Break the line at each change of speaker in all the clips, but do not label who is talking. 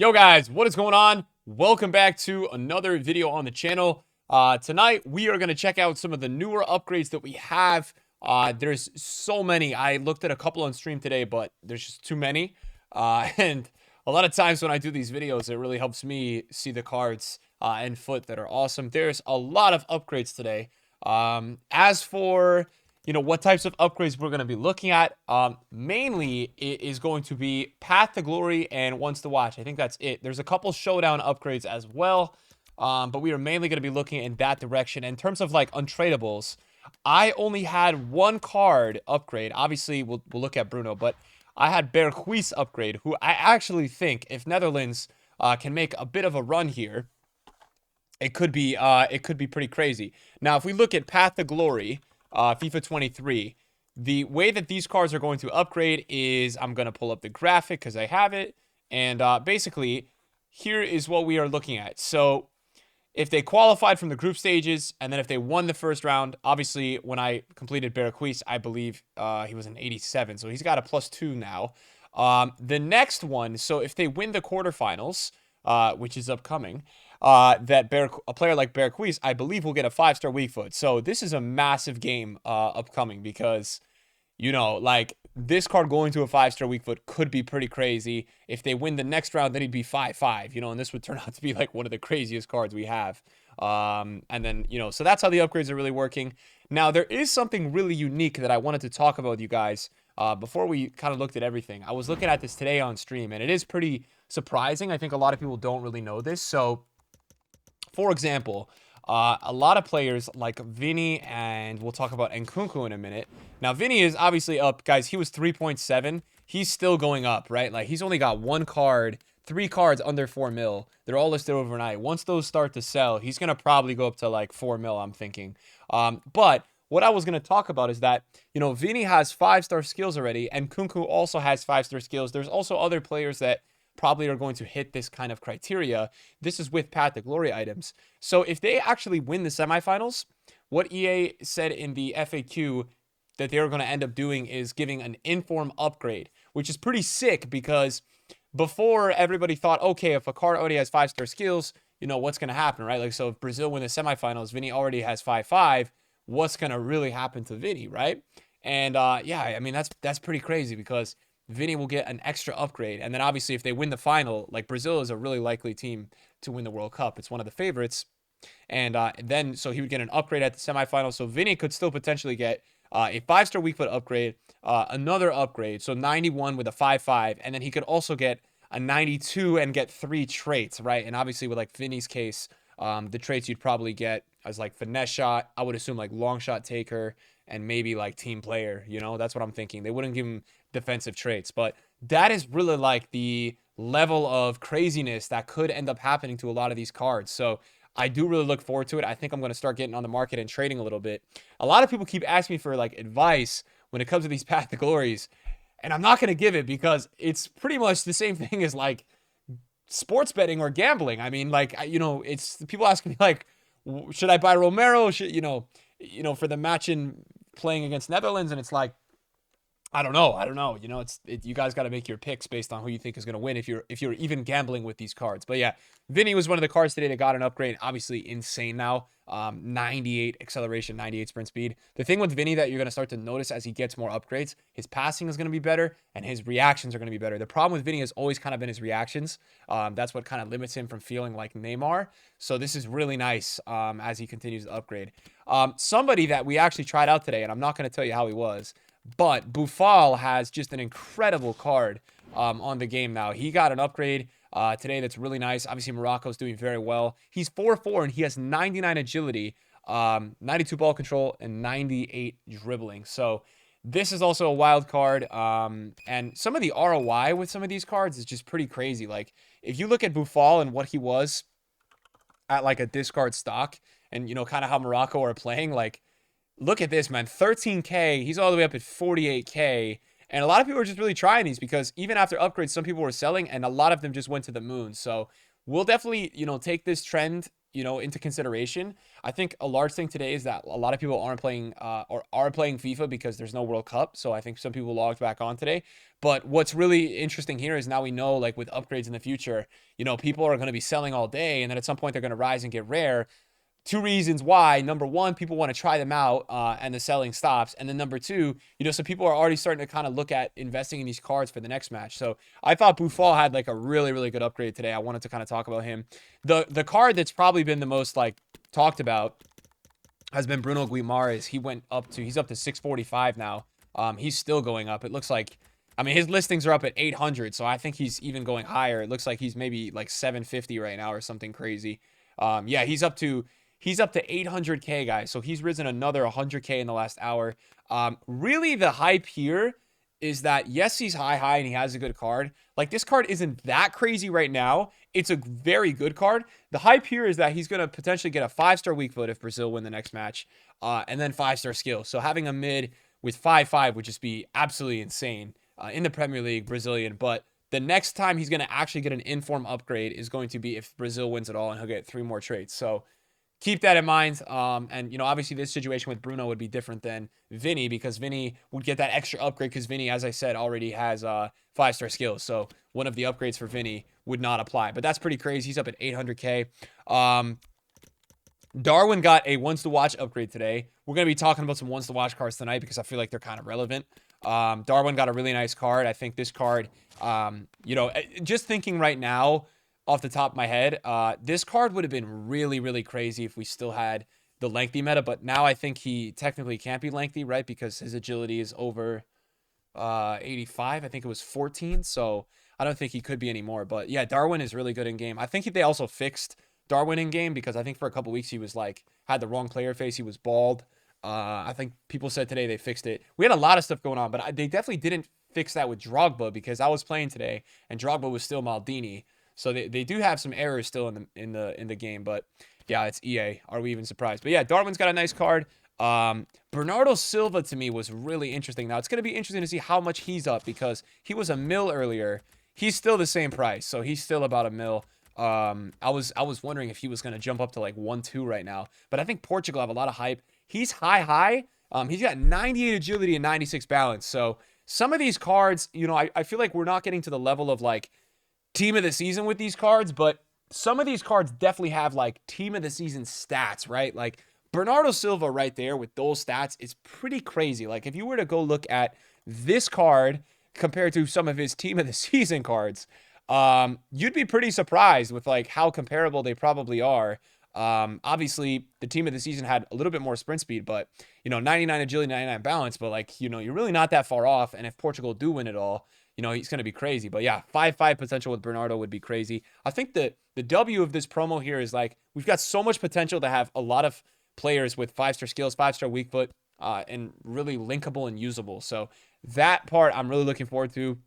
Yo guys, what is going on? Welcome back to another video on the channel. Tonight we are going to check out some of the newer upgrades that we have. There's so many. I looked at a couple on stream today, but there's just too many. And a lot of times when I do these videos, it really helps me see the cards and foot that are awesome. There's a lot of upgrades today. As for what types of upgrades we're going to be looking at, mainly it is going to be Path to Glory and Once to Watch. I think that's it. There's a couple Showdown upgrades as well, but we are mainly going to be looking in that direction. In terms of like untradables, I only had one card upgrade. Obviously, we'll look at Bruno, but I had Berghuis upgrade, who I actually think if Netherlands can make a bit of a run here, it could be pretty crazy. Now, if we look at Path to Glory, FIFA 23, the way that these cards are going to upgrade is, I'm going to pull up the graphic because I have it, and basically, here is what we are looking at. So, if they qualified from the group stages, and then if they won the first round, obviously, when I completed Berghuis, I believe he was an 87, so he's got a +2 now. The next one, so if they win the quarterfinals, which is upcoming, a player like Berghuis, I believe, will get a 5-star weak foot. So this is a massive game upcoming because, like this card going to a 5-star weak foot could be pretty crazy. If they win the next round, then he'd be 5-5, and this would turn out to be like one of the craziest cards we have. And then, so that's how the upgrades are really working. Now, there is something really unique that I wanted to talk about with you guys before we kind of looked at everything. I was looking at this today on stream, and it is pretty surprising. I think a lot of people don't really know this. So, for example, a lot of players like Vinny, and we'll talk about Nkunku in a minute. Now, Vinny is obviously up. Guys, he was 3.7. He's still going up, right? Like, he's only got one card, 3 cards under 4 mil. They're all listed overnight. Once those start to sell, he's going to probably go up to like 4 mil, I'm thinking. But what I was going to talk about is that, Vinny has 5-star skills already, and Nkunku also has 5-star skills. There's also other players that probably are going to hit this kind of criteria. This is with Path to Glory items. So if they actually win the semifinals, what EA said in the FAQ that they were going to end up doing is giving an inform upgrade, which is pretty sick because before everybody thought, okay, if a card already has 5-star skills, what's going to happen, right? Like, so if Brazil win the semifinals, Vinny already has 5-5, what's going to really happen to Vinny, right? And yeah, I mean, that's pretty crazy because Vinny will get an extra upgrade. And then obviously if they win the final, like Brazil is a really likely team to win the World Cup. It's one of the favorites. And then so he would get an upgrade at the semifinals. So Vinny could still potentially get a 5-star weak foot upgrade, another upgrade. So 91 with a 5-5. And then he could also get a 92 and get 3 traits, right? And obviously with like Vinny's case, the traits you'd probably get as like finesse shot, I would assume like long shot taker, and maybe like team player, that's what I'm thinking. They wouldn't give him defensive traits, but that is really like the level of craziness that could end up happening to a lot of these cards. So I do really look forward to it. I think I'm going to start getting on the market and trading a little bit. A lot of people keep asking me for like advice when it comes to these Path to Glories, and I'm not going to give it because it's pretty much the same thing as like sports betting or gambling. I mean, like, it's people asking me like, should I buy Romero? Should, for the match in playing against Netherlands, and it's like, I don't know. You guys got to make your picks based on who you think is going to win if you're even gambling with these cards. But yeah, Vinny was one of the cards today that got an upgrade. Obviously insane now. 98 acceleration, 98 sprint speed. The thing with Vinny that you're going to start to notice as he gets more upgrades, his passing is going to be better and his reactions are going to be better. The problem with Vinny has always kind of been his reactions. That's what kind of limits him from feeling like Neymar. So this is really nice as he continues to upgrade. Somebody that we actually tried out today, and I'm not going to tell you how he was, but Bufall has just an incredible card on the game now. He got an upgrade today that's really nice. Obviously, Morocco's doing very well. He's 4'4", and he has 99 agility, 92 ball control, and 98 dribbling. So this is also a wild card. And some of the ROI with some of these cards is just pretty crazy. Like, if you look at Bufall and what he was at like a discard stock and, kind of how Morocco are playing, like, look at this, man. 13K. He's all the way up at 48K. And a lot of people are just really trying these because even after upgrades, some people were selling and a lot of them just went to the moon. So we'll definitely, take this trend into consideration. I think a large thing today is that a lot of people aren't playing or are playing FIFA because there's no World Cup. So I think some people logged back on today. But what's really interesting here is now we know, like with upgrades in the future, people are going to be selling all day, and then at some point they're going to rise and get rare. Two reasons why. Number one, people want to try them out and the selling stops. And then number two, some people are already starting to kind of look at investing in these cards for the next match. So I thought Bufall had like a really, really good upgrade today. I wanted to kind of talk about him. The card that's probably been the most like talked about has been Bruno Guimaraes. He's up to 645 now. He's still going up. It looks like, I mean, his listings are up at 800. So I think he's even going higher. It looks like he's maybe like 750 right now or something crazy. Yeah, he's up to 800K, guys. So he's risen another 100K in the last hour. Really, the hype here is that, yes, he's high, and he has a good card. Like, this card isn't that crazy right now. It's a very good card. The hype here is that he's going to potentially get a 5-star weak foot if Brazil win the next match, and then 5-star skill. So having a mid with 5-5 would just be absolutely insane in the Premier League, Brazilian. But the next time he's going to actually get an inform upgrade is going to be if Brazil wins it all, and he'll get 3 more traits. So keep that in mind. And, obviously this situation with Bruno would be different than Vinny, because Vinny would get that extra upgrade because Vinny, as I said, already has 5-star skills. So one of the upgrades for Vinny would not apply. But that's pretty crazy. He's up at 800K. Darwin got a ones to watch upgrade today. We're going to be talking about some ones to watch cards tonight because I feel like they're kind of relevant. Darwin got a really nice card. I think this card, just thinking right now, off the top of my head, this card would have been really, really crazy if we still had the lengthy meta, but now I think he technically can't be lengthy, right? Because his agility is over 85. I think it was 14, so I don't think he could be anymore. But yeah, Darwin is really good in game. I think they also fixed Darwin in game because I think for a couple weeks he was like, had the wrong player face. He was bald. I think people said today they fixed it. We had a lot of stuff going on, but they definitely didn't fix that with Drogba because I was playing today and Drogba was still Maldini. So they do have some errors still in the game, but yeah, it's EA. Are we even surprised? But yeah, Darwin's got a nice card. Bernardo Silva to me was really interesting. Now it's going to be interesting to see how much he's up because he was a mil earlier. He's still the same price, so he's still about a mil. I was wondering if he was going to jump up to like 1-2 right now, but I think Portugal have a lot of hype. He's high. He's got 98 agility and 96 balance. So some of these cards, I feel like we're not getting to the level of like team of the season with these cards, but some of these cards definitely have like team of the season stats, right? Like Bernardo Silva right there with those stats is pretty crazy. Like if you were to go look at this card compared to some of his team of the season cards, you'd be pretty surprised with like how comparable they probably are. Obviously the team of the season had a little bit more sprint speed, but 99 agility, 99 balance, but like, you're really not that far off. And if Portugal do win it all, he's going to be crazy. But yeah, 5-5 potential with Bernardo would be crazy. I think the W of this promo here is like, we've got so much potential to have a lot of players with 5-star skills, 5-star weak foot, and really linkable and usable. So that part I'm really looking forward to.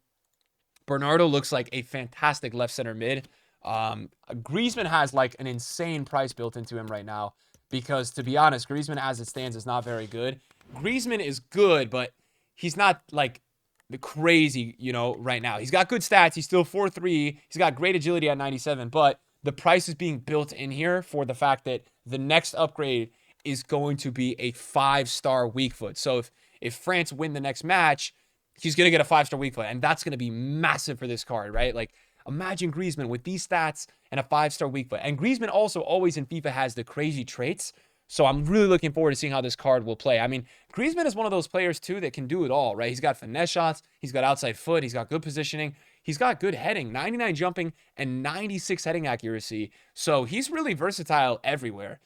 Bernardo looks like a fantastic left center mid. Griezmann has like an insane price built into him right now because, to be honest, Griezmann as it stands is not very good. Griezmann is good, but he's not like the crazy, right now. He's got good stats. He's still 4-3. He's got great agility at 97, but the price is being built in here for the fact that the next upgrade is going to be a 5-star weak foot. So if France win the next match, he's going to get a 5-star weak foot, and that's going to be massive for this card, right? Like, imagine Griezmann with these stats and a 5-star weak foot. And Griezmann also always in FIFA has the crazy traits. So I'm really looking forward to seeing how this card will play. I mean, Griezmann is one of those players, too, that can do it all, right? He's got finesse shots. He's got outside foot. He's got good positioning. He's got good heading, 99 jumping and 96 heading accuracy. So he's really versatile everywhere,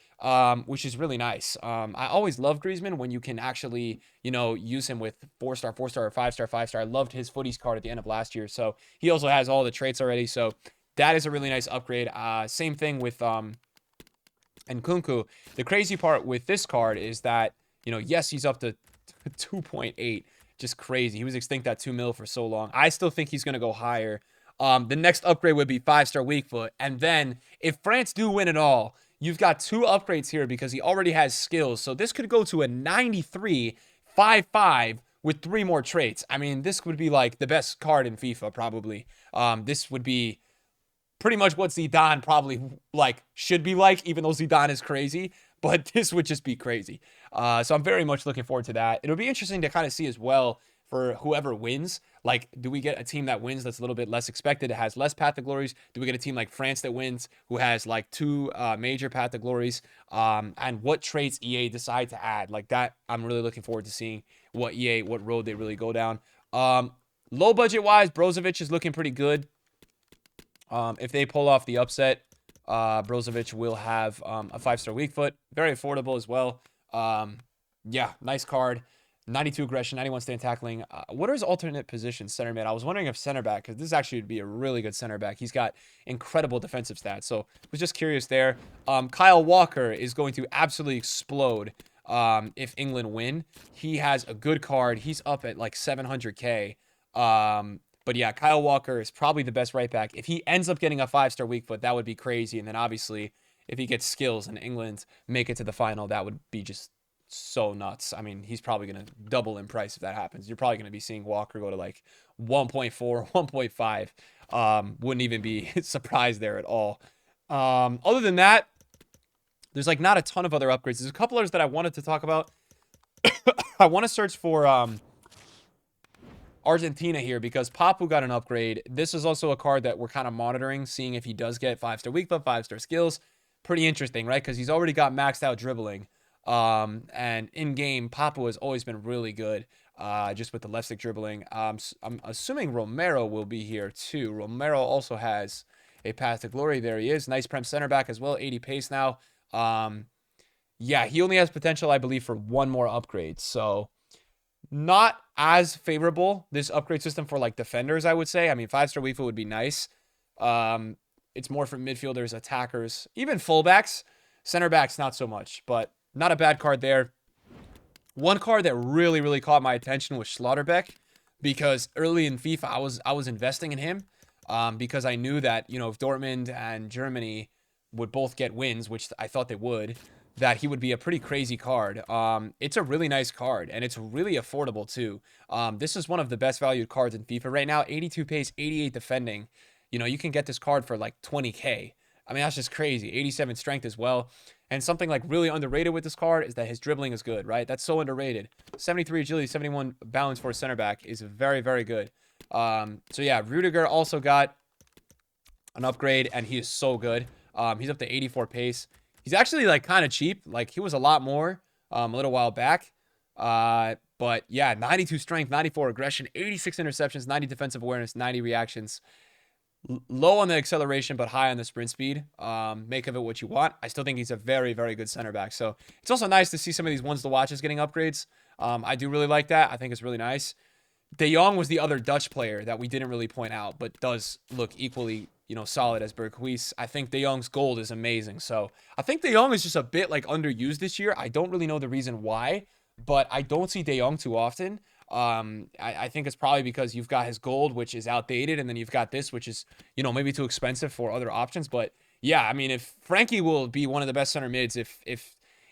which is really nice. I always love Griezmann when you can actually, use him with 4-star, 4-star, or 5-star, 5-star. I loved his footies card at the end of last year. So he also has all the traits already. So that is a really nice upgrade. Same thing with Nkunku. The crazy part with this card is that, yes, he's up to 2.8. Just crazy. He was extinct at 2 mil for so long. I still think he's going to go higher. The next upgrade would be 5-star weak foot. And then if France do win it all, you've got 2 upgrades here because he already has skills. So this could go to a 93, 5-5 with 3 more traits. I mean, this would be like the best card in FIFA, probably. This would be pretty much what Zidane probably like should be like, even though Zidane is crazy. But this would just be crazy. So I'm very much looking forward to that. It'll be interesting to kind of see as well for whoever wins. Like, do we get a team that wins that's a little bit less expected? It has less Path to Glories. Do we get a team like France that wins who has like 2 major Path to Glories? And what traits EA decide to add? Like that, I'm really looking forward to seeing what road they really go down. Low budget wise, Brozovic is looking pretty good. If they pull off the upset, Brozovic will have a 5-star weak foot. Very affordable as well. Yeah, nice card. 92 aggression, 91 stand tackling. What are his alternate positions? Center mid. I was wondering if center back, because this actually would be a really good center back. He's got incredible defensive stats. So I was just curious there. Kyle Walker is going to absolutely explode if England win. He has a good card. He's up at like 700K. But yeah, Kyle Walker is probably the best right back. If he ends up getting a 5-star weak foot, that would be crazy. And then obviously, if he gets skills and England make it to the final, that would be just so nuts. I mean, he's probably going to double in price if that happens. You're probably going to be seeing Walker go to like 1.4, 1.5. Wouldn't even be surprised there at all. Other than that, there's like not a ton of other upgrades. There's a couple others that I wanted to talk about. I want to search for Argentina here because Papu got an upgrade. This is also a card that we're kind of monitoring, seeing if he does get 5-star weak foot, 5-star skills. Pretty interesting, right? Because he's already got maxed out dribbling. And in game, Papu has always been really good, just with the left stick dribbling. I'm assuming Romero will be here too. Romero also has a path to glory. There he is. Nice prem center back as well. 80 pace now. Yeah, he only has potential, I believe, for 1 more upgrade. So not as favorable, this upgrade system for like defenders, I would say. I mean, 5-star weak foot would be nice. It's more for midfielders, attackers, even fullbacks. Center backs, not so much, but not a bad card there. One card that really, really caught my attention was Schlotterbeck, because early in FIFA, I was investing in him because I knew that, you know, if Dortmund and Germany would both get wins, which I thought they would, that he would be a pretty crazy card. It's a really nice card, and it's really affordable too. This is one of the best valued cards in FIFA right now. 82 pace, 88 defending. You know, you can get this card for like 20K. I mean, that's just crazy. 87 strength as well. And something like really underrated with this card is that his dribbling is good, right? That's so underrated. 73 agility, 71 balance for a center back is very, very good. So yeah, Rudiger also got an upgrade, and he is so good. He's up to 84 pace. He's actually like kind of cheap. Like he was a lot more a little while back. But yeah, 92 strength, 94 aggression, 86 interceptions, 90 defensive awareness, 90 reactions. Low on the acceleration, but high on the sprint speed. Make of it what you want. I still think he's a very, very good center back. So it's also nice to see some of these ones to watches getting upgrades. I do really like that. I think it's really nice. De Jong was the other Dutch player that we didn't really point out, but does look equally, you know, solid as Berghuis. I think De Jong's gold is amazing. So I think De Jong is just a bit like underused this year. I don't really know the reason why, but I don't see De Jong too often. I think it's probably because you've got his gold, which is outdated, and then you've got this, which is, you know, maybe too expensive for other options. But yeah, I mean, if Frankie will be one of the best center mids,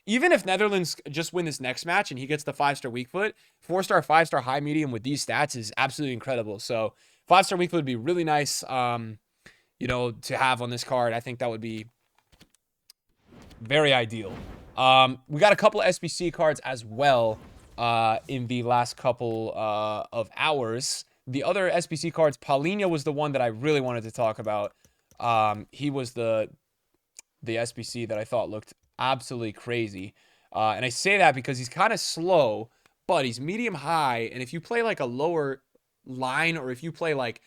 even if Netherlands just win this next match and he gets the 5-star weak foot, 4-star, 5-star, high medium with these stats is absolutely incredible. So 5-star weak foot would be really nice, you know, to have on this card. I think that would be very ideal. We got a couple of SBC cards as well in the last couple of hours. The other SBC cards, Paulinho was the one that I really wanted to talk about. He was the SBC that I thought looked absolutely crazy. And I say that because he's kind of slow, but he's medium high. And if you play like a lower line, or if you play like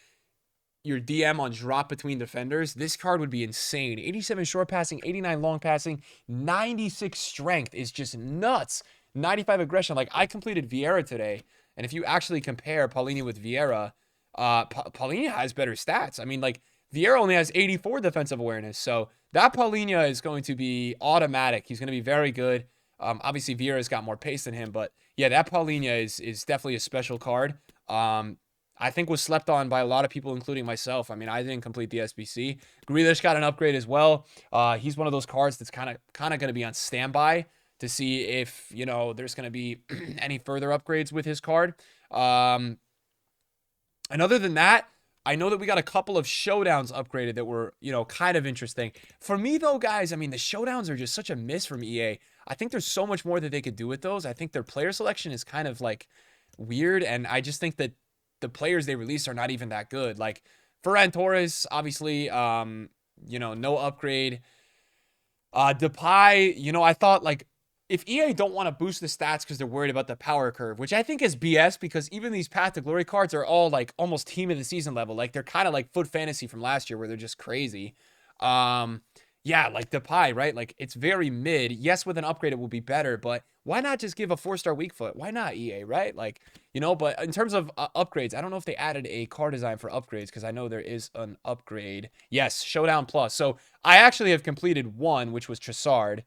your DM on drop between defenders, this card would be insane. 87 short passing, 89 long passing, 96 strength is just nuts. 95 aggression. Like, I completed Vieira today, and if you actually compare Paulinho with Vieira, Paulinho has better stats. I mean, like, Vieira only has 84 defensive awareness, so that Paulinho is going to be automatic. He's going to be very good. Obviously, Vieira's got more pace than him, but yeah, that Paulinho is definitely a special card. I think was slept on by a lot of people, including myself. I mean, I didn't complete the SBC. Grealish got an upgrade as well. He's one of those cards that's kind of going to be on standby to see if, you know, there's going to be any further upgrades with his card. And other than that, I know that we got a couple of showdowns upgraded that were, you know, kind of interesting. For me, though, guys, I mean, the showdowns are just such a miss from EA. I think there's so much more that they could do with those. I think their player selection is kind of like weird, and I just think that the players they release are not even that good. Like Ferran Torres, obviously, you know, no upgrade. Depay, you know, I thought like if EA don't want to boost the stats because they're worried about the power curve, which I think is BS because even these Path to Glory cards are all like almost team of the season level. Like they're kind of like Foot Fantasy from last year where they're just crazy. Yeah, like Depay, right? Like it's very mid. Yes, with an upgrade it will be better, but why not just give a 4-star weak foot? Why not EA, right? Like, you know, but in terms of upgrades, I don't know if they added a card design for upgrades because I know there is an upgrade. Yes, Showdown Plus. So I actually have completed one, which was Trossard.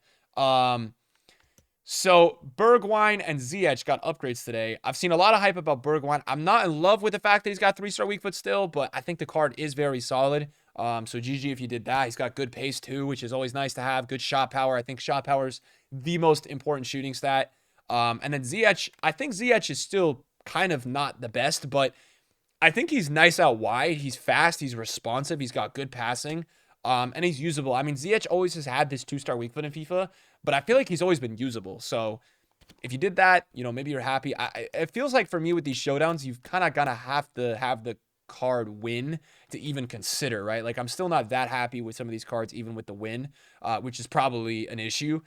So Bergwijn and Ziyech got upgrades today. I've seen a lot of hype about Bergwijn. I'm not in love with the fact that he's got 3-star weak foot still, but I think the card is very solid. So GG if you did that. He's got good pace too, which is always nice to have. Good shot power. I think shot power is the most important shooting stat. And then Ziyech, I think Ziyech is still kind of not the best, but I think he's nice out wide. He's fast. He's responsive. He's got good passing. And he's usable. I mean, Ziyech always has had this 2-star weak foot in FIFA, but I feel like he's always been usable. So if you did that, you know, maybe you're happy. It feels like for me with these showdowns, you've kind of got to have the card win to even consider, right? Like I'm still not that happy with some of these cards, even with the win, which is probably an issue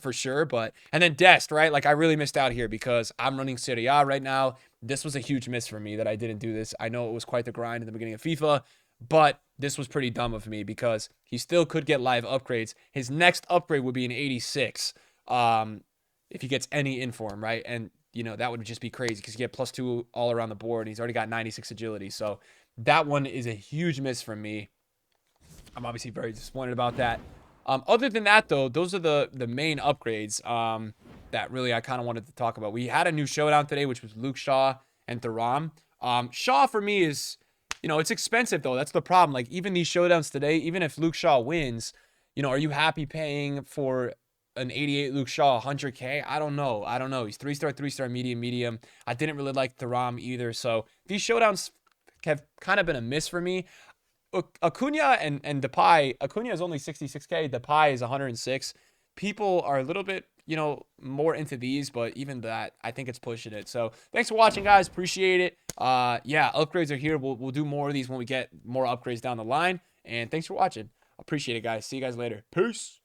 for sure. But, and then Dest, right? Like I really missed out here because I'm running Serie A right now. This was a huge miss for me that I didn't do this. I know it was quite the grind in the beginning of FIFA, but this was pretty dumb of me because he still could get live upgrades. His next upgrade would be an 86 if he gets any inform, right? And, you know, that would just be crazy because you get +2 all around the board. And he's already got 96 agility. So that one is a huge miss from me. I'm obviously very disappointed about that. Other than that, though, those are the main upgrades that really I kind of wanted to talk about. We had a new showdown today, which was Luke Shaw and Thuram. Shaw, for me, is... You know, it's expensive, though. That's the problem. Like, even these showdowns today, even if Luke Shaw wins, you know, are you happy paying for an 88 Luke Shaw 100K? I don't know. I don't know. He's 3-star, 3-star, medium, medium. I didn't really like Thuram either. So these showdowns have kind of been a miss for me. Acuna and Depay. Acuna is only 66K. Depay is 106. People are a little bit, you know, more into these, but even that, I think it's pushing it. So thanks for watching, guys. Appreciate it. Yeah, upgrades are here. We'll do more of these when we get more upgrades down the line. And thanks for watching. Appreciate it, guys. See you guys later. Peace.